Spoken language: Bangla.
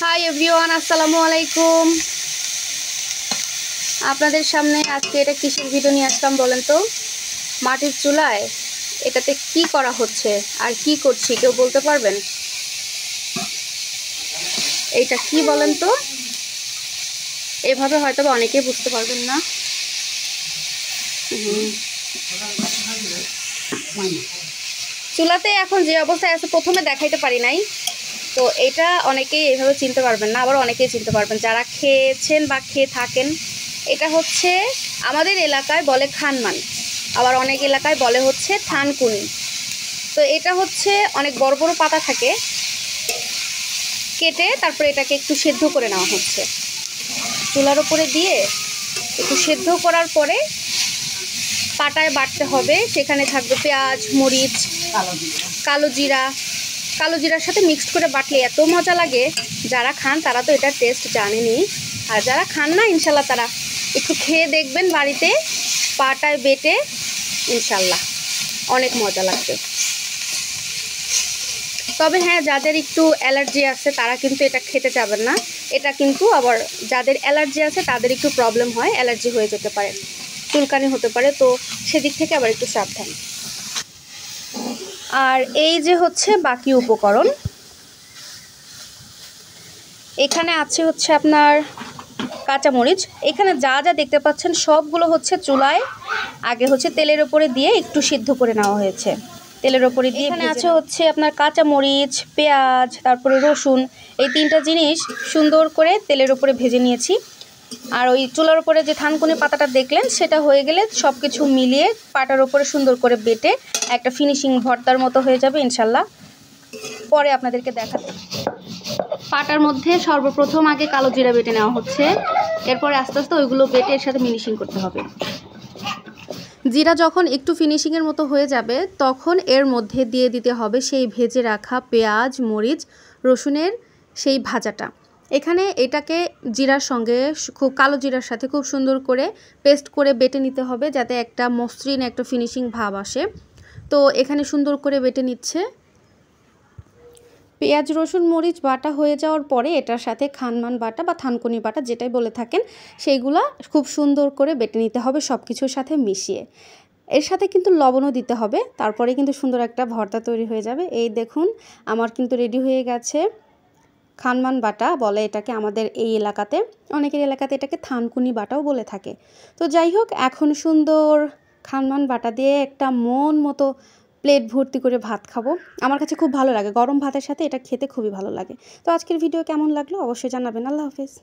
হাই এভরিওয়ান, আসসালামু আলাইকুম। আপনাদের সামনে আজকে এটা কিসের ভিডিও নিয়ে আসলাম বলেন তো? মাটির চুলায় এটাতে কি করা হচ্ছে আর কি করছি কেউ বলতে পারবেন? এইটা কি বলেন তো? এভাবে হয়তো অনেকেই বুঝতে পারবেন না। চুলাতে এখন যে অবস্থায় আছে প্রথমে দেখাইতে পারি নাই, তো এটা অনেকেই এইভাবে চিনতে পারবেন না, আবার অনেকেই চিনতে পারবেন যারা খেয়েছেন বা খেয়ে থাকেন। এটা হচ্ছে আমাদের এলাকায় বলে খানমান, আবার অনেক এলাকায় বলে হচ্ছে থানকুনি। তো এটা হচ্ছে অনেক বড় বড় পাতা থাকে, কেটে তারপরে এটাকে একটু সেদ্ধ করে নেওয়া হচ্ছে চুলার উপরে দিয়ে। একটু সেদ্ধ করার পরে পাটায় বাটতে হবে, সেখানে থাকবে পেঁয়াজ, মরিচ, কালো জিরা। কালো জিরার সাথে মিক্সড করে বাটলে এত মজা লাগে, যারা খান তারা তো এটার টেস্ট জানেনি, আর যারা খান না ইনশাল্লাহ তারা একটু খেয়ে দেখবেন বাড়িতে পাটায় বেটে, ইনশাল্লাহ অনেক মজা লাগবে। তবে হ্যাঁ, যাদের একটু অ্যালার্জি আছে তারা কিন্তু এটা খেতে চাবেন না। এটা কিন্তু আবার যাদের অ্যালার্জি আছে তাদের একটু প্রবলেম হয়, অ্যালার্জি হয়ে যেতে পারে, চুলকানি হতে পারে, তো সেদিক থেকে আবার একটু সাবধান। আর এই যে হচ্ছে বাকি উপকরণ, এখানে আছে হচ্ছে আপনার কাঁচামরিচ। এখানে যা যা দেখতে পাচ্ছেন সবগুলো হচ্ছে চুলায় আগে হচ্ছে তেলের ওপরে দিয়ে একটু সিদ্ধ করে নেওয়া হয়েছে, তেলের ওপরে দিয়ে। এখানে আছে হচ্ছে আপনার কাঁচামরিচ, পেঁয়াজ, তারপরে রসুন, এই তিনটা জিনিস সুন্দর করে তেলের ওপরে ভেজে নিয়েছি। আর ওই চুলার ওপরে যে থানকুনি পাতাটা দেখলেন সেটা হয়ে গেলে সব কিছু মিলিয়ে পাটার ওপরে সুন্দর করে বেটে একটা ফিনিশিং ভর্তার মতো হয়ে যাবে ইনশাল্লাহ। পরে আপনাদেরকে দেখাতে। পাটার মধ্যে সর্বপ্রথম আগে কালো জিরা বেটে নেওয়া হচ্ছে, এরপরে আস্তে আস্তে ওইগুলো বেটে এর সাথে ফিনিশিং করতে হবে। জিরা যখন একটু ফিনিশিংয়ের মতো হয়ে যাবে তখন এর মধ্যে দিয়ে দিতে হবে সেই ভেজে রাখা পেঁয়াজ, মরিচ, রসুনের সেই ভাজাটা। এখানে এটাকে জিরার সঙ্গে খুব কালো জিরার সাথে খুব সুন্দর করে পেস্ট করে বেটে নিতে হবে, যাতে একটা মসৃণ একটা ফিনিশিং ভাব আসে। তো এখানে সুন্দর করে বেটে নিচ্ছে। পেঁয়াজ, রসুন, মরিচ বাটা হয়ে যাওয়ার পরে এটার সাথে খানমান বাটা বা থানকুনি বাটা যেটাই বলে থাকেন সেইগুলা খুব সুন্দর করে বেটে নিতে হবে সব কিছুর সাথে মিশিয়ে। এর সাথে কিন্তু লবণও দিতে হবে, তারপরে কিন্তু সুন্দর একটা ভর্তা তৈরি হয়ে যাবে। এই দেখুন আমার কিন্তু রেডি হয়ে গেছে খানমান বাটা বলে এটাকে আমাদের এই এলাকাতে, অনেকের এলাকাতে এটাকে থানকুনি বাটাও বলে থাকে। তো যাই হোক, এখন সুন্দর খানমান বাটা দিয়ে একটা মন মতো প্লেট ভর্তি করে ভাত খাবো। আমার কাছে খুব ভালো লাগে, গরম ভাতের সাথে এটা খেতে খুবই ভালো লাগে। তো আজকের ভিডিও কেমন লাগলো অবশ্যই জানাবেন। আল্লাহ হাফেজ।